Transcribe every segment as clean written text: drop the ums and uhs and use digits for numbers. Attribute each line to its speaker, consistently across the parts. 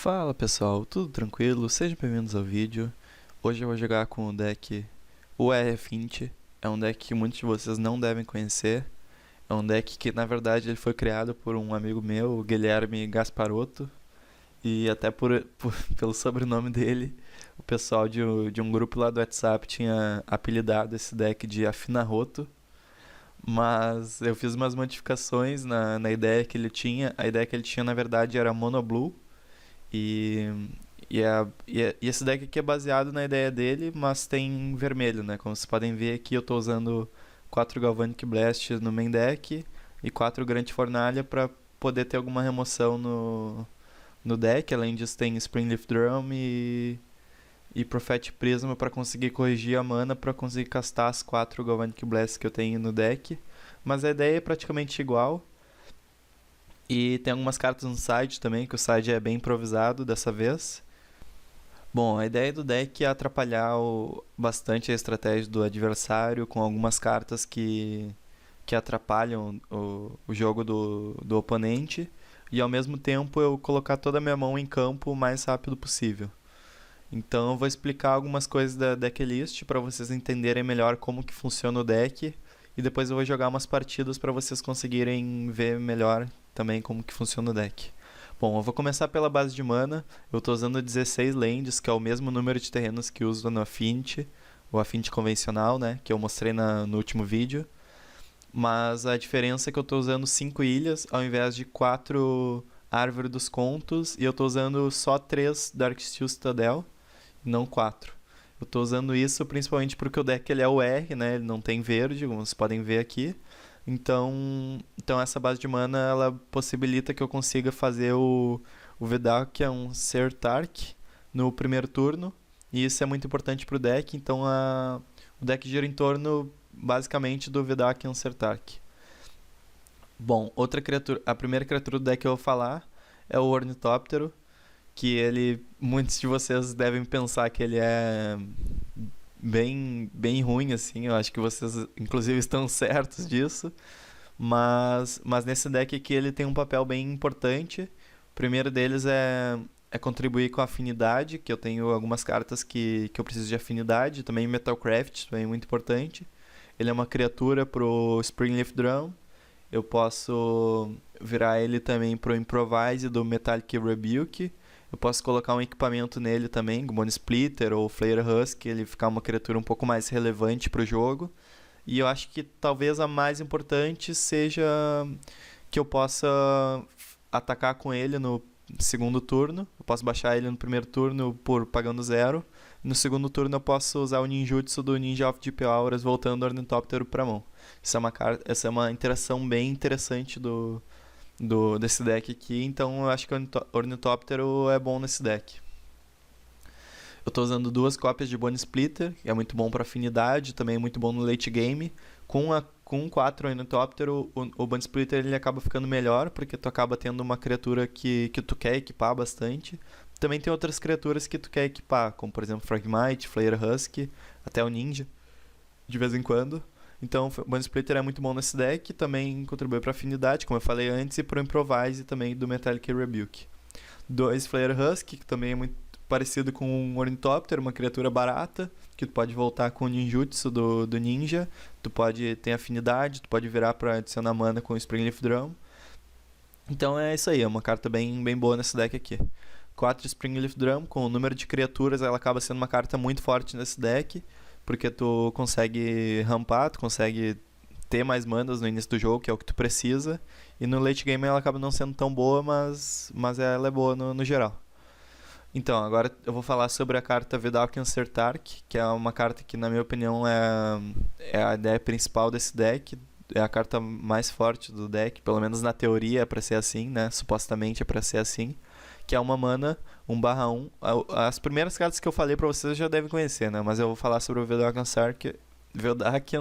Speaker 1: Fala pessoal, tudo tranquilo? Sejam bem-vindos ao vídeo. Hoje eu vou jogar com o deck UR20. É um deck que muitos de vocês não devem conhecer. É um deck que na verdade ele foi criado por um amigo meu, o Guilherme Gasparotto. E até pelo sobrenome dele, o pessoal de um grupo lá do WhatsApp tinha apelidado esse deck de Afinaroto. Mas eu fiz umas modificações na ideia que ele tinha. A ideia que ele tinha na verdade era Mono Blue. E, e esse deck aqui é baseado na ideia dele, mas tem vermelho, né? Como vocês podem ver aqui, eu estou usando 4 Galvanic Blast no main deck e 4 Grande Fornalha para poder ter alguma remoção no deck. Além disso, tem Springleaf Drum e Prophetic Prisma para conseguir corrigir a mana, para conseguir castar as 4 Galvanic Blasts que eu tenho no deck. Mas a ideia é praticamente igual. E tem algumas cartas no side também, que o side é bem improvisado dessa vez. Bom, a ideia do deck é atrapalhar bastante a estratégia do adversário com algumas cartas que atrapalham o jogo do oponente. E ao mesmo tempo eu colocar toda a minha mão em campo o mais rápido possível. Então eu vou explicar algumas coisas da decklist para vocês entenderem melhor como que funciona o deck. E depois eu vou jogar umas partidas para vocês conseguirem ver melhor também como que funciona o deck. Bom, eu vou começar pela base de mana. Eu estou usando 16 lands, que é o mesmo número de terrenos que uso no Affinity, o Affinity convencional, né, que eu mostrei no último vídeo. Mas a diferença é que eu estou usando 5 ilhas ao invés de 4 Árvore dos Contos, e eu estou usando só 3 Darksteel Citadel, e não 4. Eu estou usando isso principalmente porque o deck ele é o R, né? Ele não tem verde, como vocês podem ver aqui. Então essa base de mana ela possibilita que eu consiga fazer o Vedakian Sertark no primeiro turno. E isso é muito importante para o deck. Então o deck gira em torno basicamente do Vedakian Sertark. Bom, a primeira criatura do deck que eu vou falar é o Ornitóptero, que muitos de vocês devem pensar que ele é bem ruim, assim. Eu acho que vocês inclusive estão certos disso, mas nesse deck aqui ele tem um papel bem importante. O primeiro deles é contribuir com a afinidade, que eu tenho algumas cartas que eu preciso de afinidade, também Metalcraft, também é muito importante. Ele é uma criatura pro Springleaf Drum. Eu posso virar ele também pro Improvise do Metallic Rebuke. Eu posso colocar um equipamento nele também, Bone Splitter ou Flare Husk, ele ficar uma criatura um pouco mais relevante para o jogo. E eu acho que talvez a mais importante seja que eu possa atacar com ele no segundo turno. Eu posso baixar ele no primeiro turno por pagando 0. No segundo turno eu posso usar o Ninjutsu do Ninja of Deep Auras voltando o Ornitóptero para a mão. Essa é uma interação bem interessante desse deck aqui, então eu acho que o Ornitóptero é bom nesse deck. Eu estou usando 2 cópias de Bone Splitter, que é muito bom para afinidade, também é muito bom no late game. Com 4 Ornitóptero, o Bone Splitter ele acaba ficando melhor, porque tu acaba tendo uma criatura que tu quer equipar bastante. Também tem outras criaturas que tu quer equipar, como por exemplo Fragmite, Flare Husk, até o Ninja, de vez em quando. Então o Bone Splitter é muito bom nesse deck, também contribui para afinidade, como eu falei antes, e para o Improvise também do Metallic Rebuke. 2 Flare Husk, que também é muito parecido com um Ornitóptero, uma criatura barata, que tu pode voltar com o Ninjutsu do Ninja, tu pode ter afinidade, tu pode virar para adicionar mana com o Springleaf Drum. Então é isso aí, é uma carta bem boa nesse deck aqui. 4 Springleaf Drum, com o número de criaturas, ela acaba sendo uma carta muito forte nesse deck, porque tu consegue rampar, tu consegue ter mais manas no início do jogo, que é o que tu precisa, e no late game ela acaba não sendo tão boa, mas ela é boa no geral. Então, agora eu vou falar sobre a carta Vedakian Sertark, que é uma carta que, na minha opinião, é a ideia principal desse deck, é a carta mais forte do deck, pelo menos na teoria é pra ser assim, né? Supostamente é pra ser assim, que é uma mana 1/1. As primeiras cartas que eu falei pra vocês já devem conhecer, né? Mas eu vou falar sobre o Vedakian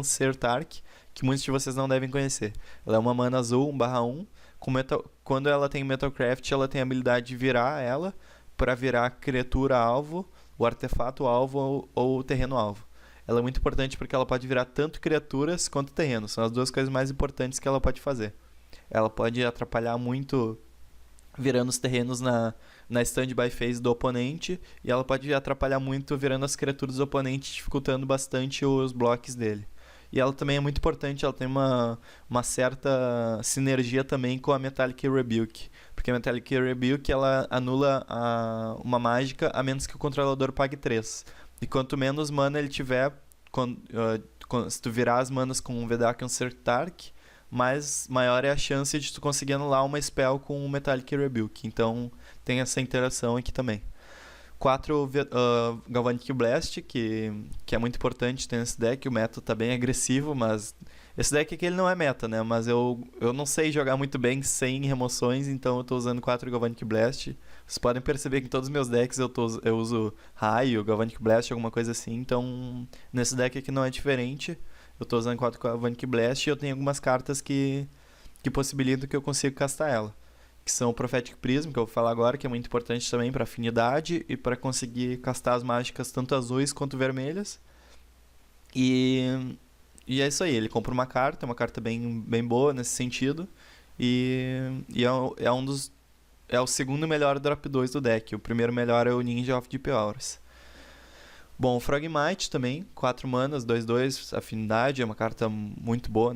Speaker 1: Sertark, que muitos de vocês não devem conhecer. Ela é uma mana azul 1/1. Quando ela tem Metalcraft, ela tem a habilidade de virar ela para virar criatura alvo, o artefato alvo ou o terreno alvo. Ela é muito importante porque ela pode virar tanto criaturas quanto terrenos. São as duas coisas mais importantes que ela pode fazer. Ela pode atrapalhar muito virando os terrenos na standby phase do oponente, e ela pode atrapalhar muito virando as criaturas do oponente, dificultando bastante os blocos dele. E ela também é muito importante, ela tem uma certa sinergia também com a Metallic Rebuke. Porque a Metallic Rebuke ela anula uma mágica a menos que o controlador pague 3. E quanto menos mana ele tiver, se tu virar as manas com um Vedakion Sertark, maior é a chance de tu conseguir anular uma spell com o Metallic Rebuke. Então tem essa interação aqui também. 4 Galvanic Blast, que é muito importante ter nesse deck. O meta tá bem agressivo, mas esse deck aqui ele não é meta, né? Mas eu não sei jogar muito bem sem remoções, então eu tô usando 4 Galvanic Blast. Vocês podem perceber que em todos os meus decks eu uso Raio, Galvanic Blast, alguma coisa assim. Então nesse deck aqui não é diferente. Eu tô usando 4 Galvanic Blast e eu tenho algumas cartas que possibilitam que eu consiga castar ela. Que são o Prophetic Prism, que eu vou falar agora, que é muito importante também para afinidade e para conseguir castar as mágicas tanto azuis quanto vermelhas. E é isso aí, ele compra uma carta bem boa nesse sentido. É o segundo melhor drop 2 do deck. O primeiro melhor é o Ninja of Deep Hours. Bom, o Frogmite também, 4 manas, 2/2, afinidade, é uma carta muito boa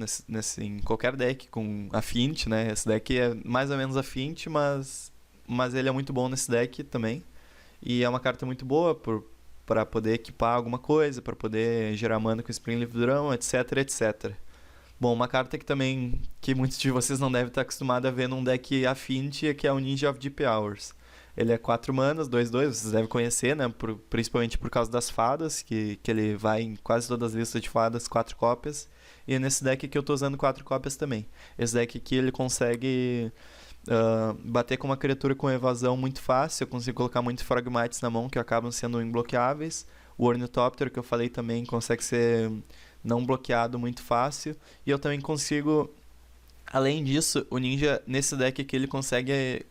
Speaker 1: em qualquer deck com Affinity, né? Esse deck é mais ou menos Affinity, mas ele é muito bom nesse deck também. E é uma carta muito boa para poder equipar alguma coisa, para poder gerar mana com Springleaf Drum, etc, etc. Bom, uma carta que muitos de vocês não devem estar acostumados a ver num deck Affinity, que é o Ninja of Deep Hours. Ele é 4 manas, 2/2, vocês devem conhecer, né? Principalmente por causa das fadas, que ele vai em quase todas as listas de fadas, 4 cópias. E nesse deck aqui eu tô usando 4 cópias também. Esse deck aqui ele consegue bater com uma criatura com evasão muito fácil. Eu consigo colocar muitos Frogmites na mão que acabam sendo imbloqueáveis. O Ornithopter, que eu falei também, consegue ser não bloqueado muito fácil. E eu também consigo... Além disso, o Ninja, nesse deck aqui, ele consegue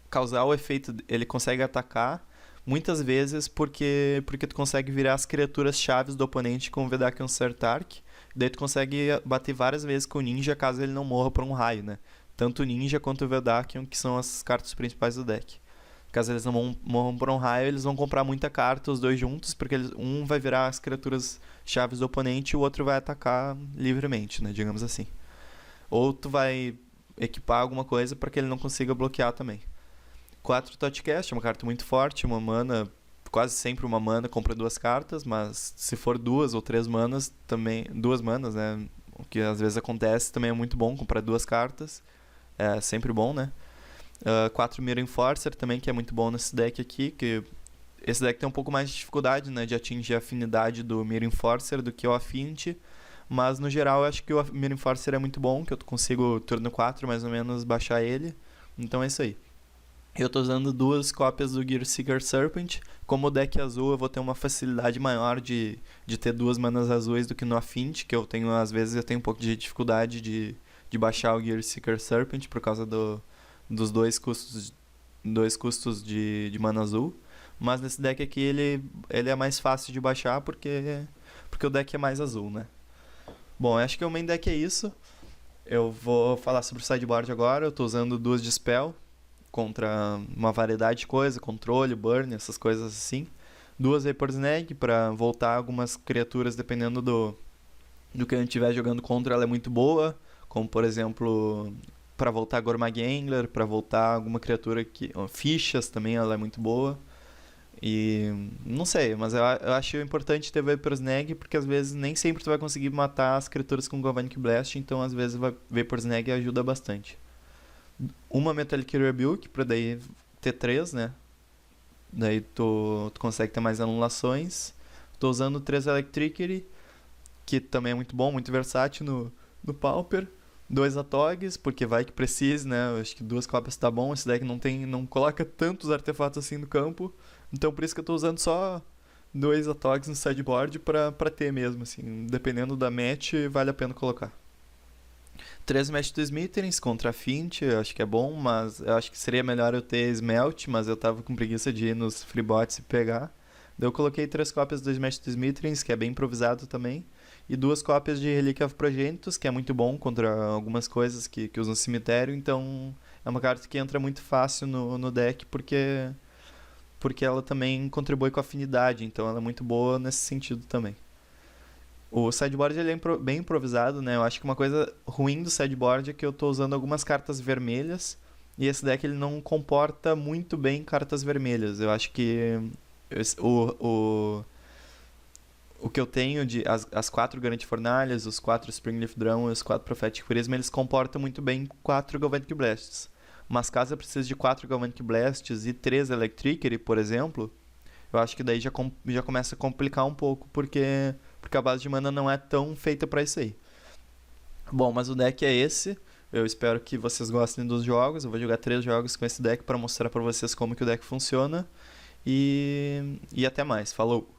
Speaker 1: causar o efeito, ele consegue atacar muitas vezes porque tu consegue virar as criaturas chaves do oponente com o Vedakion Sertark, daí tu consegue bater várias vezes com o Ninja caso ele não morra por um raio, né? Tanto o Ninja quanto o Vedakion, que são as cartas principais do deck. Caso eles não morram por um raio, eles vão comprar muita carta, os dois juntos, porque um vai virar as criaturas chaves do oponente e o outro vai atacar livremente, né? Digamos assim. Ou tu vai equipar alguma coisa para que ele não consiga bloquear também. 4 Totcast, é uma carta muito forte, uma mana, quase sempre uma mana, compra 2 cartas, mas se for 2 ou 3 manas, também, 2 manas, né, o que às vezes acontece, também é muito bom comprar 2 cartas, é sempre bom, né. 4 Mirror Enforcer também, que é muito bom nesse deck aqui, que esse deck tem um pouco mais de dificuldade, né, de atingir a afinidade do Mirror Enforcer do que o Affinity, mas no geral eu acho que o Mirror Enforcer é muito bom, que eu consigo, turno 4 mais ou menos, baixar ele, então é isso aí. Eu tô usando 2 cópias do Gearseeker Serpent. Como o deck azul, eu vou ter uma facilidade maior de ter 2 manas azuis do que no Affinity, que às vezes eu tenho um pouco de dificuldade de baixar o Gearseeker Serpent por causa dos 2 custos de mana azul. Mas nesse deck aqui ele é mais fácil de baixar porque o deck é mais azul, né? Bom, acho que o main deck é isso. Eu vou falar sobre o sideboard agora. Eu tô usando 2 Dispel contra uma variedade de coisas, controle, burn, essas coisas assim. 2 Vapor Snag para voltar algumas criaturas dependendo do que a gente estiver jogando contra, ela é muito boa, como por exemplo, para voltar Gormag Angler, para voltar alguma criatura que fichas também, ela é muito boa. E não sei, mas eu acho importante ter Vapor Snag porque às vezes nem sempre tu vai conseguir matar as criaturas com Galvanic Blast, então às vezes Vapor Snag ajuda bastante. Uma Metallic Rebuke pra daí ter 3, né? Daí tu consegue ter mais anulações. Tô usando 3 Electricity, que também é muito bom, muito versátil no Pauper. 2 Atogs, porque vai que precise, né? Eu acho que 2 cópias tá bom. Esse deck não coloca tantos artefatos assim no campo. Então por isso que eu tô usando só 2 Atogs no sideboard pra ter mesmo, assim. Dependendo da match, vale a pena colocar. 3 Match to Smithereens contra Fint, eu acho que é bom, mas eu acho que seria melhor eu ter Smelt, mas eu tava com preguiça de ir nos freebots e pegar. Daí eu coloquei 3 cópias do Smash to Smithereens, que é bem improvisado também, e 2 cópias de Relic of Progenitus, que é muito bom contra algumas coisas que usam cemitério, então é uma carta que entra muito fácil no deck, porque porque ela também contribui com a afinidade, então ela é muito boa nesse sentido também. O sideboard ele é bem improvisado, né? Eu acho que uma coisa ruim do sideboard é que eu tô usando algumas cartas vermelhas e esse deck ele não comporta muito bem cartas vermelhas. Eu acho que o que eu tenho de as 4 Garante Fornalhas, os 4 Springleaf Drum e os 4 Prophetic Prism, eles comportam muito bem 4 Galvanic Blasts. Mas caso eu precise de 4 Galvanic Blasts e 3 Electricity, por exemplo, eu acho que daí já começa a complicar um pouco, porque a base de mana não é tão feita pra isso aí. Bom, mas o deck é esse. Eu espero que vocês gostem dos jogos. Eu vou jogar 3 jogos com esse deck para mostrar pra vocês como que o deck funciona. E até mais. Falou!